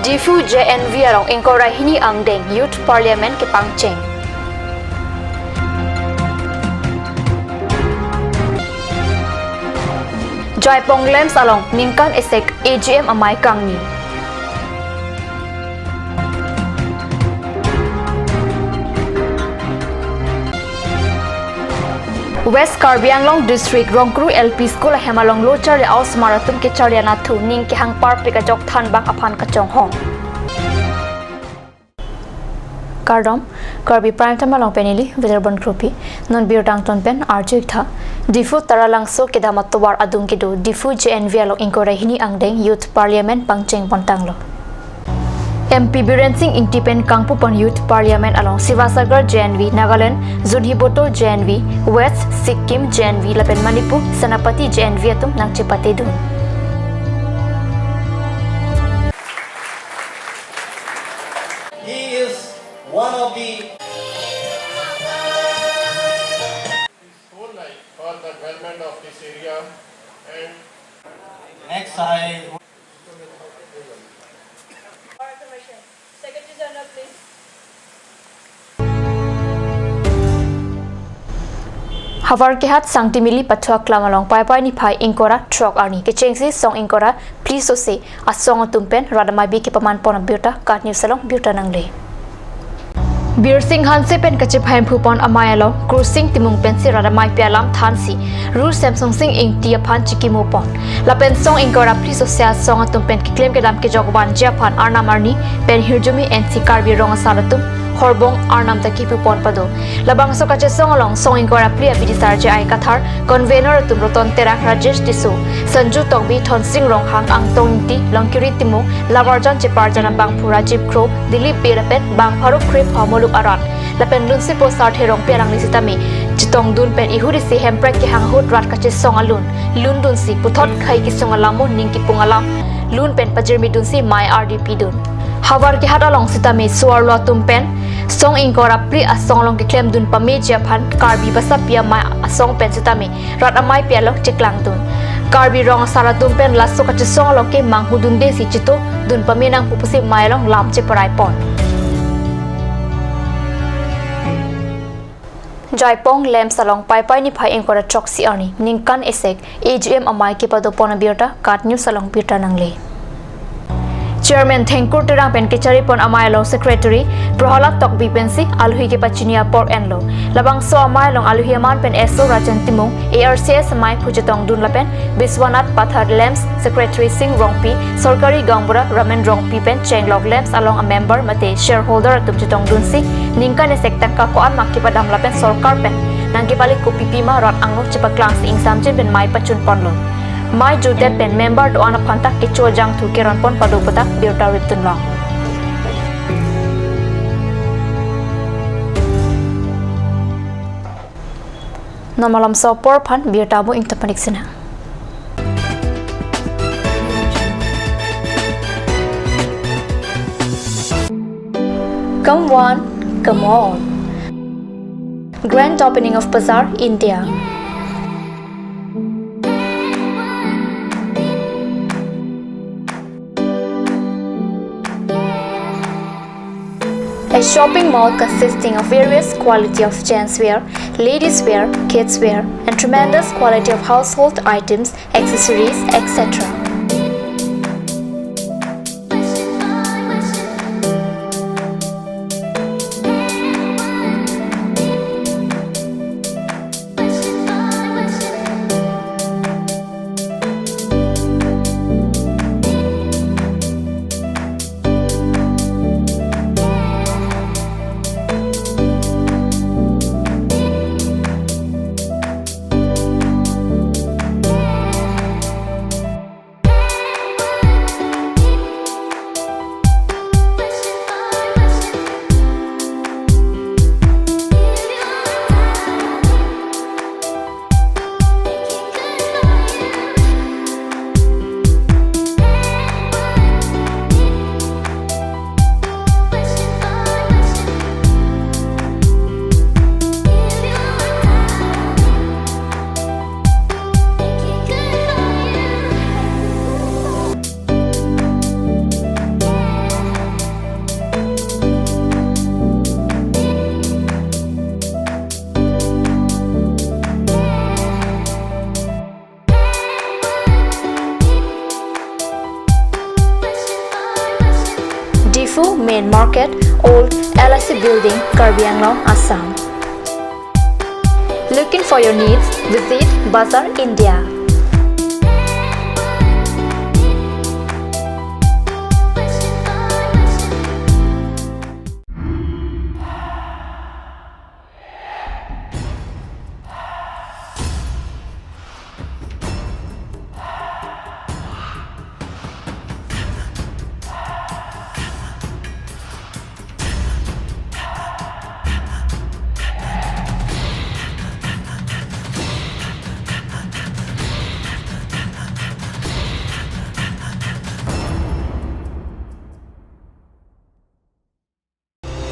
Difu JNV along ingkora hini angdeng Youth Parliament ke pangcheng. Jaipong Lems along ningkan esek AGM amai kangni. West Karbi Anglong District Rongkru LP School Hemalong Lochar Aus Marathon ke Chariana Thu Ning ke hang par pika jok than bang aphan ka chong hong. Kardom Karbi Prime Time along penili Veterban Groupi non bir dang ton pen arjik tha Difu Taralangso ke damat towar adung ke do Difu JNV along ingkora hini angdeng Youth Parliament pangcheng pontanglo. MP Biren Singh Independent Kangpupon Youth Parliament along Sivasagar JNV, Nagaland, Zunhiboto JNV, West Sikkim JNV, Lapen Manipur, Sanapati JNV atum nang Chipate dun. He is one of the whole life for the development of this area and next I Secretary General, please. Havar ke hat sangti mili pathua klamalong pai pai ni phai ingkora truck arni ke chengsi song ingkora please so se a song tumpen radamai bi ke paman pon biota kat new salong biota nangle. Bir Singh Hanse pen kache phaim phupon amayalo cruising timung pen si radamai pialam thansi ru Samsung Singh ing tia phan chiki mo pon la pen song ingkora please so se a song tumpen ki claim ke dam ke jogban ja phan arna marni pen hirjumi NC Karbi rong salatum Horbong Arnam taki pupon pado. Labang so kache song along song ingkora plia bidisar je ai kathar convener tum roton terak Rajesh Tisu Sanju Tongbi Thon Sing Rong Hang Ang Tong Ti Longkiri Timu Lawarjan Chepar Janam Bang Pura Jip Kro Dilip Birapet Bang Faruk Krip Hamoluk Aran Lapen Lunsi Posar Herong Perang Lisitami Jitong Dun Pen Ihuri Si Hemprek Ki Hang Hut Rat kache song alun Lun Dun Si Puthot Khai Ki Song Alamu Ning Ki Pungalam Lun Pen Pajirmi Dun Si Mai RDP Dun Havar ki hat along sitami suar lo tumpen song ingkora pri asong long ki klem dun pamejia phan Karbi basapia mai asong pen sitami rat amai pialok cheklang dun Karbi rong sara tumpen lasso ka song lo ke manghudun de si chito dun pamenang pupusi mai long lam che parai pon Jaipong Lem salong pai pai ni phai ingkora choksi ani ningkan esek AGM amai ki pado pona biota kat new salong pita nangle Chairman Tengkur Terang Pen Kechari Pon Amayalong Secretary Prohalat Tok Bipensi Alhui ke Pachinia Port Enlo Labang So Amayalong Alhui Aman Pen Eso Rajan Timung ARCS Amay Pujatong Dun Lapen Biswanat Pathar Lems Secretary Singh Rongpi Sorkari Gangbura Ramen Rongpi Pen Chenglok Lems along a member Mate shareholder Atum Jitong Dun Si Ningkan Esek Takka Koan Makipadam Lapen Sorkar Pen Nangkipali Kupipima Rat Anglo Chipaklang Si Ingsamchin Pen Mai Pachun Ponlo Mai Judet pen member do anak pantak kecuali jang tu keran pon padu petak biota riptun long. Namalam sopor pan biota bu interpanik sina. Come one, come all. Grand opening of Bazaar, India. A shopping mall consisting of various quality of gents wear, ladies wear, kids wear, and tremendous quality of household items, accessories, etc. Difu Main Market, Old LIC Building, Karbi Anglong, Assam. Looking for your needs? Visit Bazaar India.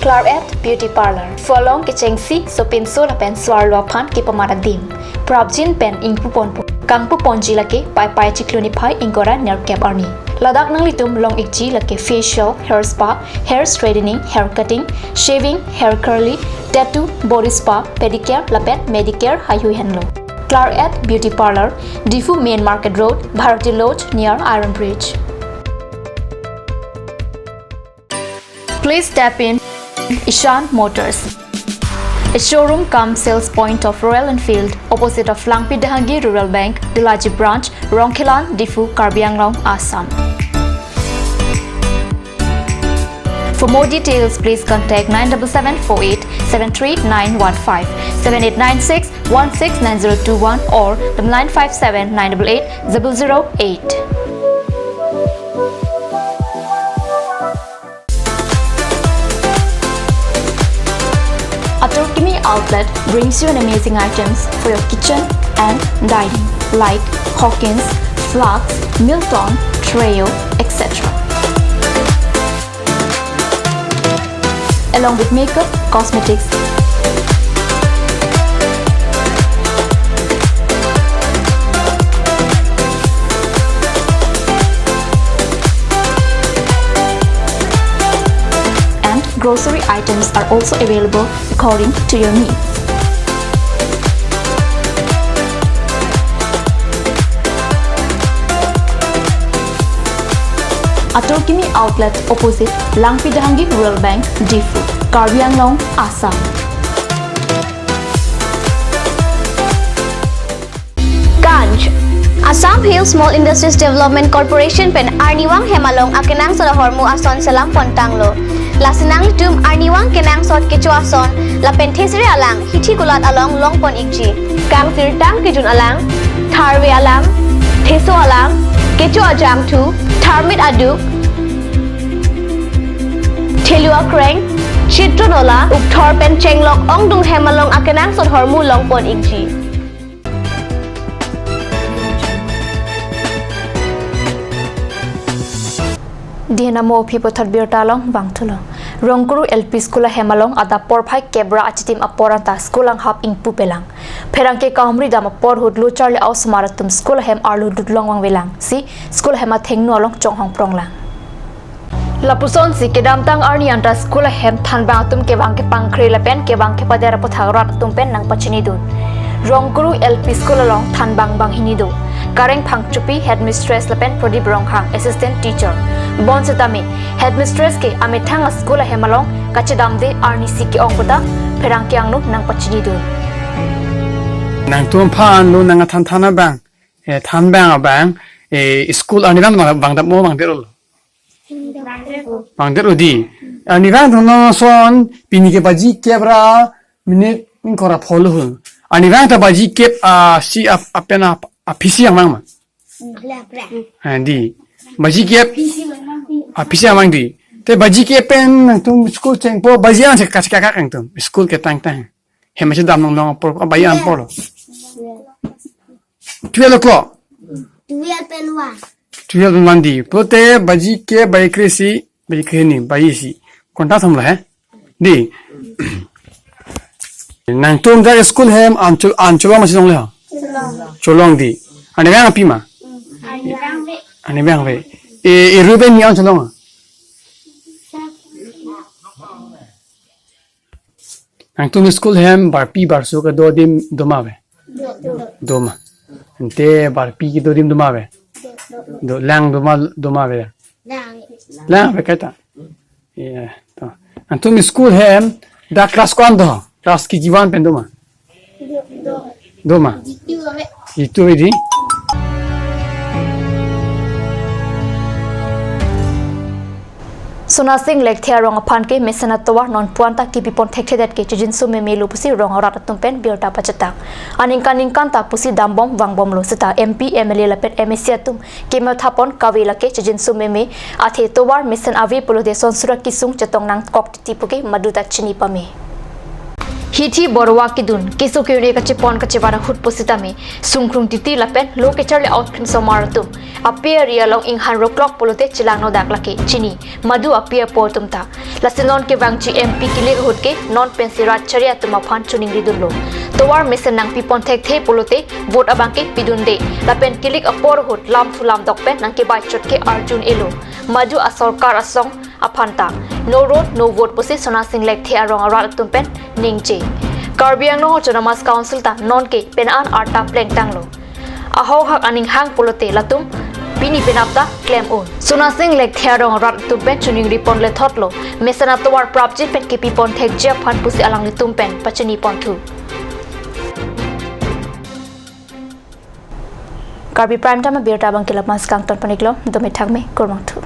Claret Beauty Parlor. Folong ke chengsi so pinso la pen swar lo phan ki pamara dim. Prabjin pen ingpu ponpu. Kangpu ponji lake pai pai chikluni phai ingora ner cap arni. Ladak nang litum long ikji lake facial, hair spa, hair straightening, hair cutting, shaving, hair curly, tattoo, body spa, pedicure, lapet, medicare, hayu henlo. Claret Beauty Parlor, Difu Main Market Road, Bharati Lodge near Iron Bridge. Please step in Ishan Motors, a showroom cum sales point of Royal Enfield, opposite of Langpi Dahangi Rural Bank, Dulaji Branch, Rongkhilan, Difu, Karbi Anglong, Assam. For more details, please contact 97748 73915, 7896 169021 or 957 988 008. Atorkimi Outlet brings you an amazing items for your kitchen and dining like Hawkins, Flax, Milton, Treo, etc. Along with makeup, cosmetics, and grocery items are also available according to your needs. Atorkimi Outlet opposite Langpi Dahangi Rural Bank, Difu, Karbi Anglong, Assam. Ganj Assam Hill Small Industries Development Corporation pen Arniwang Hemalong akenang sa hormu ason salam pontanglo. Lasinang litum Arniwang kenang sot kecho ason la penthesre alang hithi gulat along longpon ikji. Kang tirtang kijun alang tharwe alang theso alang kecho ajam thu tharmit aduk thelua kreng chitronola ukthor pen chenglok ongdung hemalong akenang sot hormu longpon ikji. Dinamo people thadbir talong bangthulo. Rongkuru LP School Hemalong ada porphai kebra achitim aporanta school ang hap ing pupelang. Pherangke kaumri dam por hudlu charle aus maratum school hem arlu dudlong wang welang. Si school hema thengnu along chonghong pronglang. Lapuson si kedam tang arni anta school hem thanbang tum ke bangke pangkhre lapen ke bangke padera pothagrat tumpen nang pachini dun. Rongkuru LP School along thanbang bang hinido. Kareng Phangchupi Headmistress Lapen Pradip Rongkhang Assistant Teacher Bon Setami Headmistress ke amethang school hemalong kachedamde arni siki ongputa pherang kyang nu nang pachini du nang tum phan lu nang than thana bang than bang bang school ani bang da mo bang derol bang derol di ani bang no son pini ke baji kebra minute kora follow hu ani bang ta baji kep si apena apisi yang mang ma di baji kep apisi yang mang di te baji kep pen tum school cheng po baji ang se kach ka kang tum school ke tang tang hema se dam nong por bayi an por 12 o'clock 12 pen di pote baji ke bayi kresi bayi kreni bayi si konta samla hai di nang tum da school hem an chulo ma si nong le cholong di ane bang api ma ane bang ve e ruben ni an cholong ang tum school hem bar pi bar so ka do dim doma ve doma ante bar pi ki do dim doma ve do lang doma ve lang ve kata Yeah. Antum school hem da kelas kuanto? Kelas kejiwan pen doma. Doma. Itu ini. Sona Singh lek thia rong aphan ke mesana towa non puanta ki pipon thekhe dat ke chijin su me melu pusi rong rat tumpen biota pachata aning kan ta pusi dambom wangbom lo sita MP MLA lapet MSC tum kema thapon kawela ke chijin su me athe towar mesan avi polo de sonsura kisung chatong nang kok ti puke maduta chini pame Hithi borwa kidun kisu kyune ka chipon ka chibara hut posita me sungkrung titi lapen lo ke charle out khin somaratum appear yalong ing han roklok polote chilang no dak lake chini madu appear portum ta lasinon ke wangchi MP kile hut ke non pensirat charia tuma phan chuning ridullo towar mesen nang pipon thek the polote vote abang ke pidun de lapen kilik apor hut lam thulam dokpen nang ke bai chot ke arjun elo madu a sarkar asong aphanta no road no vote posi Sona Singh lek thia rong aral tumpen ningche Karbi ang no Autonomous Council ta non ke penan arta pleng tanglo aho hak aning hang polote latum bini penapta claim on Sona Singh lek thia rong aral tumpen chuning ripon le thotlo mesana towar prapji pen ke pipon thek je phan pusi alang ni tumpen pachini ponthu Karbi prime time birta bang kilap mas kang ton paniklo domi thakme kurmang thu